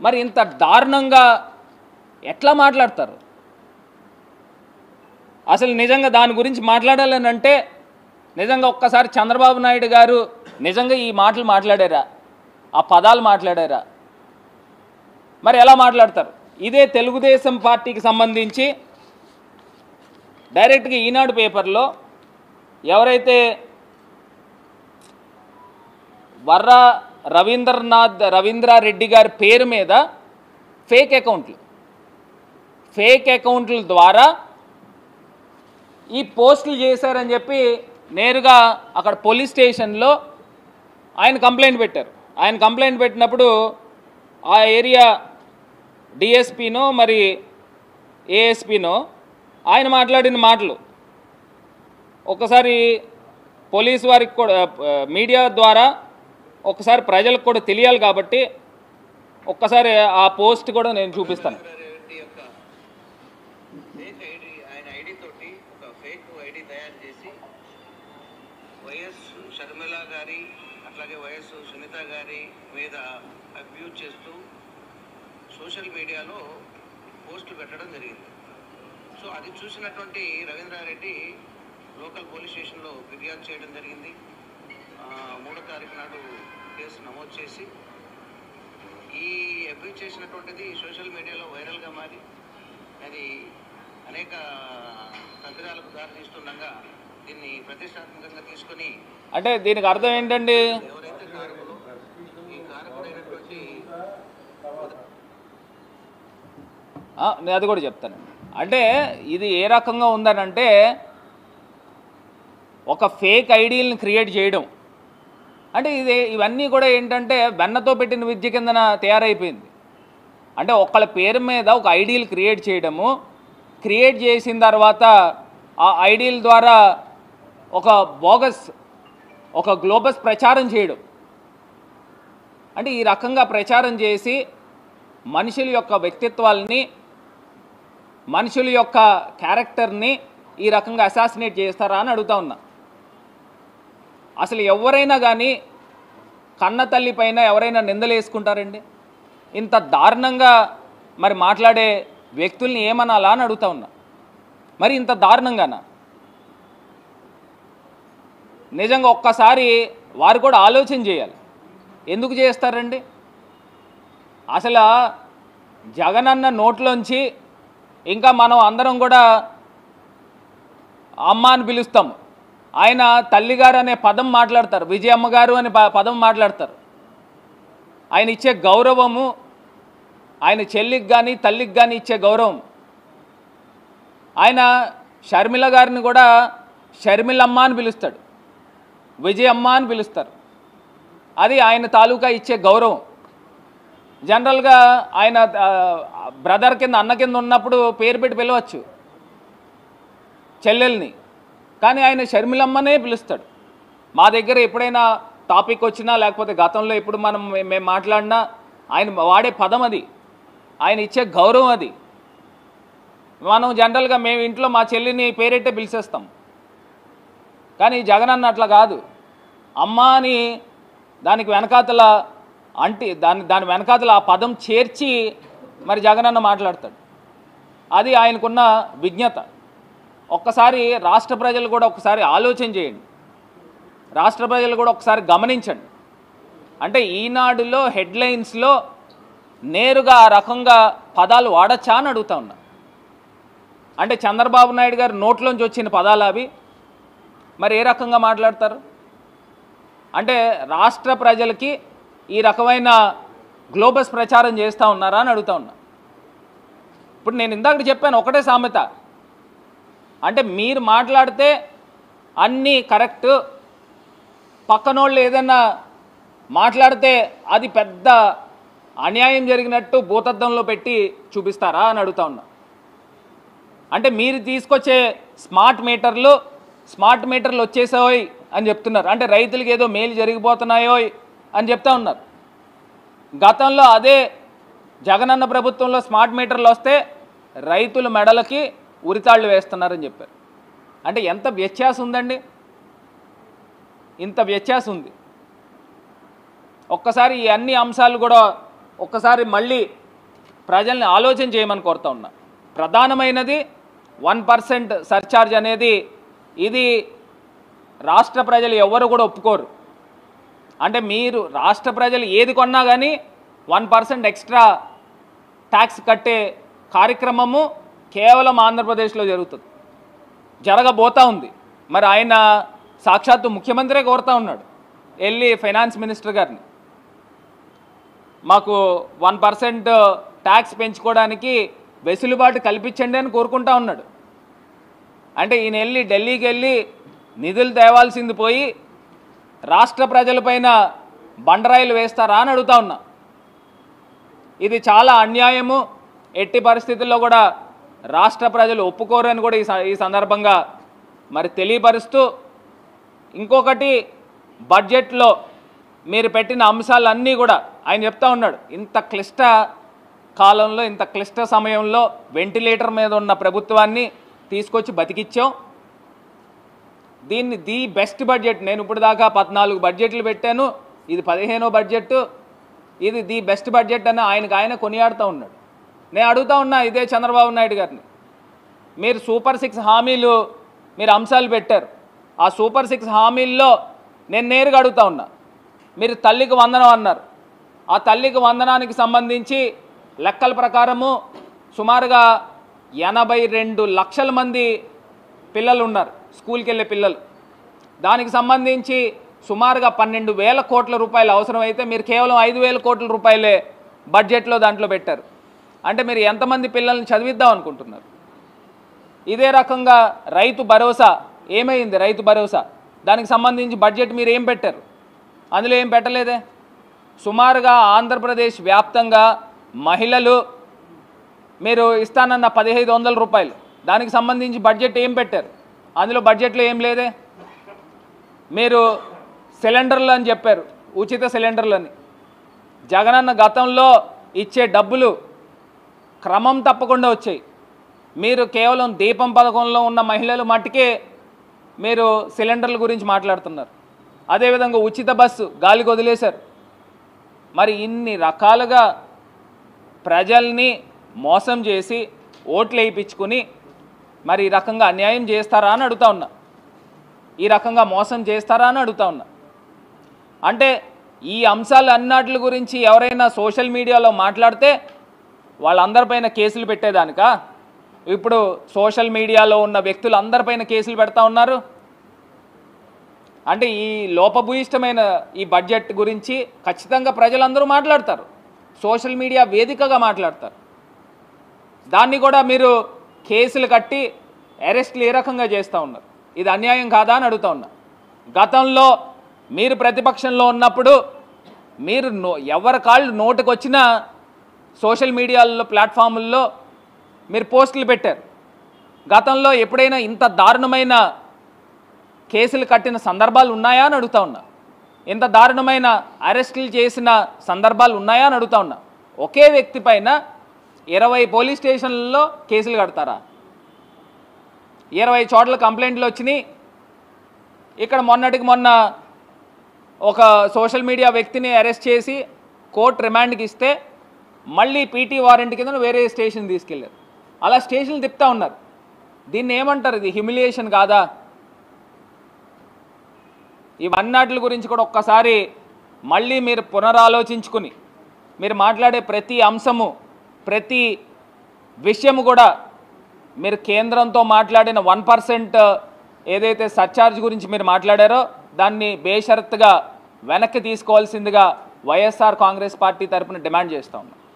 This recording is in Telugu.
మరి ఇంత దారుణంగా ఎట్లా మాట్లాడతారు? అసలు నిజంగా దాని గురించి మాట్లాడాలని అంటే నిజంగా ఒక్కసారి చంద్రబాబు నాయుడు గారు నిజంగా ఈ మాటలు మాట్లాడారా, ఆ పదాలు మాట్లాడారా? మరి ఎలా మాట్లాడతారు? ఇదే తెలుగుదేశం పార్టీకి సంబంధించి డైరెక్ట్గా ఈనాడు పేపర్లో ఎవరైతే వర్రా రవీంద్రారెడ్డి గారి పేరు మీద ఫేక్ అకౌంట్ల ద్వారా ఈ పోస్టులు చేశారని చెప్పి నేరుగా అక్కడ పోలీస్ స్టేషన్లో ఆయన కంప్లైంట్ పెట్టారు. ఆయన కంప్లైంట్ పెట్టినప్పుడు ఆ ఏరియా డిఎస్పీనో మరి ఏఎస్పీనో ఆయన మాట్లాడిన మాటలు ఒకసారి పోలీసు వారికి కూడా మీడియా ద్వారా ఒకసారి ప్రజలకు కూడా తెలియాలి కాబట్టి ఒక్కసారి ఆ పోస్ట్ కూడా నేను చూపిస్తాను. వైఎస్ షర్మిల గారి అట్లాగే వైఎస్ సునీత గారి మీద అబ్యూజ్ చేస్తూ సోషల్ మీడియాలో పోస్టులు పెట్టడం జరిగింది. సో అది చూసినటువంటి రవీంద్రారెడ్డి లోకల్ పోలీస్ స్టేషన్లో ఫిర్యాదు చేయడం జరిగింది. 3వ తారీఖు నాడు కేసు నమోదు చేసి ఈ అబ్యూజ్ చేసినటువంటిది సోషల్ మీడియాలో వైరల్గా మారి అది అనేక తగ్గుదలకు దారితీస్తుండగా దీన్ని ప్రతిష్టాత్మకంగా తీసుకొని అంటే దీనికి అర్థం ఏంటండి? ఎవరైతే కారకులు ఈ కారకుడైనటువంటి నేను అది కూడా చెప్తాను. అంటే ఇది ఏ రకంగా ఉందనంటే ఒక ఫేక్ ఐడీలను క్రియేట్ చేయడం అంటే ఇవన్నీ కూడా ఏంటంటే వెన్నతో పెట్టిన విద్య కిందన తయారైపోయింది. అంటే ఒకళ్ళ పేరు మీద ఒక ఐడీలు క్రియేట్ చేయడము, క్రియేట్ చేసిన తర్వాత ఆ ఐడీల ద్వారా ఒక గ్లోబస్ ప్రచారం చేయడం. అంటే ఈ రకంగా ప్రచారం చేసి మనుషుల యొక్క వ్యక్తిత్వాలని, మనుషుల యొక్క క్యారెక్టర్ని ఈ రకంగా అసాసినేట్ చేస్తారా అని అడుగుతా ఉన్నా. అసలు ఎవరైనా కానీ కన్న తల్లి పైన ఎవరైనా నిందలేసుకుంటారండి? ఇంత దారుణంగా మరి మాట్లాడే వ్యక్తుల్ని ఏమనాలా అని అడుగుతా ఉన్నా. మరి ఇంత దారుణంగానా? నిజంగా ఒక్కసారి వారు కూడా ఆలోచన చేయాలి. ఎందుకు చేస్తారండి? అసలు జగనన్న నోట్లోంచి ఇంకా మనం అందరం కూడా అమ్మ అని పిలుస్తాం. ఆయన తల్లిగారు అనే పదం మాట్లాడతారు, విజయమ్మ గారు అనే పదం మాట్లాడతారు. ఆయన ఇచ్చే గౌరవము, ఆయన చెల్లికి కానీ తల్లికి కానీ ఇచ్చే గౌరవం. ఆయన షర్మిల గారిని కూడా షర్మిలమ్మ అని పిలుస్తాడు, విజయమ్మ అని పిలుస్తారు. అది ఆయన తాలూకా ఇచ్చే గౌరవం. జనరల్గా ఆయన బ్రదర్ కింద అన్న కింద ఉన్నప్పుడు పేరు పెట్టి పిలవచ్చు చెల్లెల్ని, కానీ ఆయన షర్మిలమ్మనే పిలుస్తాడు. మా దగ్గర ఎప్పుడైనా టాపిక్ వచ్చినా లేకపోతే గతంలో ఎప్పుడు మేము మాట్లాడినా ఆయన వాడే పదం అది, ఆయన ఇచ్చే గౌరవం అది. మనం జనరల్గా మేము ఇంట్లో మా చెల్లిని పేరెట్టే పిలిచేస్తాం, కానీ జగనన్న అట్లా కాదు. అమ్మ అని దానికి వెనకాతల దాని వెనకాతల ఆ పదం చేర్చి మరి జగనన్న మాట్లాడతాడు. అది ఆయనకున్న విజ్ఞత. ఒక్కసారి రాష్ట్ర ప్రజలు కూడా ఒకసారి ఆలోచన చేయండి, రాష్ట్ర ప్రజలు కూడా ఒకసారి గమనించండి. అంటే ఈనాడులో హెడ్లైన్స్లో నేరుగా ఆ రకంగా పదాలు వాడచ్చా అని అడుగుతా ఉన్నా. అంటే చంద్రబాబు నాయుడు గారి నోట్లోంచి వచ్చిన పదాలు అవి మరి ఏ రకంగా మాట్లాడతారు? అంటే రాష్ట్ర ప్రజలకి ఈ రకమైన గ్లోబస్ ప్రచారం చేస్తూ ఉన్నారా అని అడుగుతా ఉన్నా. ఇప్పుడు నేను ఇందాక చెప్పాను ఒకటే సామెత, అంటే మీరు మాట్లాడితే అన్నీ కరెక్ట్, పక్కనోళ్ళు ఏదైనా మాట్లాడితే అది పెద్ద అన్యాయం జరిగినట్టు భూతద్దంలో పెట్టి చూపిస్తారా అని అడుగుతా ఉన్నా. అంటే మీరు తీసుకొచ్చే స్మార్ట్ మీటర్లు వచ్చేసాయి అని చెప్తున్నారు. అంటే రైతులకి ఏదో మేలు జరిగిపోతున్నాయో అని చెప్తా ఉన్నారు. గతంలో అదే జగనన్న ప్రభుత్వంలో స్మార్ట్ మీటర్లు వస్తే రైతుల మెడలకి ఉరితాళ్ళు వేస్తున్నారని చెప్పారు. అంటే ఎంత వ్యత్యాసం ఉందండి, ఇంత వ్యత్యాసం ఉంది. ఒక్కసారి ఈ అన్ని అంశాలు కూడా ఒక్కసారి మళ్ళీ ప్రజల్ని ఆలోచన చేయమని కోరుతా ఉన్నా. ప్రధానమైనది 1% సర్ఛార్జ్ అనేది ఇది రాష్ట్ర ప్రజలు ఎవరు కూడా ఒప్పుకోరు. అంటే మీరు రాష్ట్ర ప్రజలు ఏది కొన్నా కానీ 1% ఎక్స్ట్రా ట్యాక్స్ కట్టే కార్యక్రమము కేవలం ఆంధ్రప్రదేశ్లో జరగబోతూ ఉంది. మరి ఆయన సాక్షాత్తు ముఖ్యమంత్రే కోరుతా ఉన్నాడు వెళ్ళి ఫైనాన్స్ మినిస్టర్ గారిని, మాకు 1% ట్యాక్స్ పెంచుకోవడానికి వెసులుబాటు కల్పించండి అని కోరుకుంటా ఉన్నాడు. అంటే ఈయన వెళ్ళి ఢిల్లీకి వెళ్ళి నిధులు తేవాల్సింది పోయి రాష్ట్ర ప్రజలపైన బండరాయిలు వేస్తారా అని అడుగుతా ఉన్నా. ఇది చాలా అన్యాయము. ఎట్టి పరిస్థితుల్లో కూడా రాష్ట్ర ప్రజలు ఒప్పుకోరని కూడా ఈ సందర్భంగా మరి తెలియపరుస్తూ, ఇంకొకటి బడ్జెట్లో మీరు పెట్టిన అంశాలన్నీ కూడా ఆయన చెప్తా ఉన్నాడు, ఇంత క్లిష్ట కాలంలో ఇంత క్లిష్ట సమయంలో వెంటిలేటర్ మీద ఉన్న ప్రభుత్వాన్ని తీసుకొచ్చి బతికిచ్చాం. దీన్ని ది బెస్ట్ బడ్జెట్, నేను ఇప్పుడు దాకా 14 బడ్జెట్లు పెట్టాను, ఇది 15వ బడ్జెట్, ఇది ది బెస్ట్ బడ్జెట్ అని ఆయన కొనియాడుతూ ఉన్నాడు. నేను అడుగుతా ఉన్నా ఇదే చంద్రబాబు నాయుడు గారిని, మీరు సూపర్ 6 హామీలు మీరు అంశాలు పెట్టారు. ఆ సూపర్ 6 హామీల్లో నేను నేరుగా అడుగుతా ఉన్నా, మీరు తల్లికి వందనం అన్నారు. ఆ తల్లికి వందనానికి సంబంధించి లెక్కల ప్రకారము సుమారుగా 82 లక్షల మంది పిల్లలు ఉన్నారు, స్కూల్కి వెళ్ళే పిల్లలు. దానికి సంబంధించి సుమారుగా 12,000 కోట్ల రూపాయలు అవసరమైతే మీరు కేవలం 5,000 కోట్ల రూపాయలే బడ్జెట్లో దాంట్లో పెట్టారు. అంటే మీరు ఎంతమంది పిల్లల్ని చదివిద్దాం అనుకుంటున్నారు? ఇదే రకంగా రైతు భరోసా ఏమైంది? రైతు భరోసా దానికి సంబంధించి బడ్జెట్ మీరు ఏం పెట్టారు? అందులో ఏం పెట్టలేదే. సుమారుగా ఆంధ్రప్రదేశ్ వ్యాప్తంగా మహిళలు మీరు ఇస్తానన్న 1,500 రూపాయలు, దానికి సంబంధించి బడ్జెట్ ఏం పెట్టారు? అందులో బడ్జెట్లో ఏం లేదే. మీరు సిలిండర్లు అని చెప్పారు, ఉచిత సిలిండర్లని. జగనన్న గతంలో ఇచ్చే డబ్బులు క్రమం తప్పకుండా వచ్చాయి. మీరు కేవలం దీపం పథకంలో ఉన్న మహిళలు మట్టుకే మీరు సిలిండర్ల గురించి మాట్లాడుతున్నారు. అదేవిధంగా ఉచిత బస్సు గాలికి వదిలేశారు. మరి ఇన్ని రకాలుగా ప్రజల్ని మోసం చేసి ఓట్లు వేయించుకుని మరి ఈ రకంగా అన్యాయం చేస్తారా అని అడుగుతా ఉన్నా, ఈ రకంగా మోసం చేస్తారా అని అడుగుతా ఉన్నా. అంటే ఈ అంశాలు అన్నిటి గురించి ఎవరైనా సోషల్ మీడియాలో మాట్లాడితే వాళ్ళందరిపైన కేసులు పెట్టేదానికా? ఇప్పుడు సోషల్ మీడియాలో ఉన్న వ్యక్తులు అందరిపైన కేసులు పెడతా ఉన్నారు. అంటే ఈ లోపభూయిష్టమైన ఈ బడ్జెట్ గురించి ఖచ్చితంగా ప్రజలందరూ మాట్లాడతారు, సోషల్ మీడియా వేదికగా మాట్లాడతారు. దాన్ని కూడా మీరు కేసులు కట్టి అరెస్టులు ఏ రకంగా చేస్తూ ఉన్నారు? ఇది అన్యాయం కాదా అని అడుగుతా ఉన్నా. గతంలో మీరు ప్రతిపక్షంలో ఉన్నప్పుడు మీరు ఎవరి కాళ్ళు నోటుకు వచ్చినా సోషల్ మీడియాలో ప్లాట్ఫాముల్లో మీరు పోస్టులు పెట్టారు. గతంలో ఎప్పుడైనా ఇంత దారుణమైన కేసులు కట్టిన సందర్భాలు ఉన్నాయా అని అడుగుతా ఉన్నా. ఇంత దారుణమైన అరెస్టులు చేసిన సందర్భాలు ఉన్నాయా అని అడుగుతా ఉన్నా. ఒకే వ్యక్తి పైన 20 పోలీస్ స్టేషన్లలో కేసులు కడతారా? 20 చోట్ల కంప్లైంట్లు వచ్చినాయి. ఇక్కడ మొన్నటికి మొన్న ఒక సోషల్ మీడియా వ్యక్తిని అరెస్ట్ చేసి కోర్టు రిమాండ్కి ఇస్తే మళ్ళీ పీటీ వారెంట్ కింద వేరే స్టేషన్ తీసుకెళ్లారు. అలా స్టేషన్లు తిప్పుతూ ఉన్నారు. దీన్ని ఏమంటారు? ఇది హ్యూమిలియేషన్ కాదా? ఇవన్నిటి గురించి కూడా ఒక్కసారి మళ్ళీ మీరు పునరాలోచించుకుని మీరు మాట్లాడే ప్రతి అంశము ప్రతి విషయము కూడా మీరు కేంద్రంతో మాట్లాడిన 1% ఏదైతే సర్ఛార్జ్ గురించి మీరు మాట్లాడారో దాన్ని బేషరతుగా వెనక్కి తీసుకోవాల్సిందిగా వైఎస్ఆర్ కాంగ్రెస్ పార్టీ తరపున డిమాండ్ చేస్తా ఉన్నాం.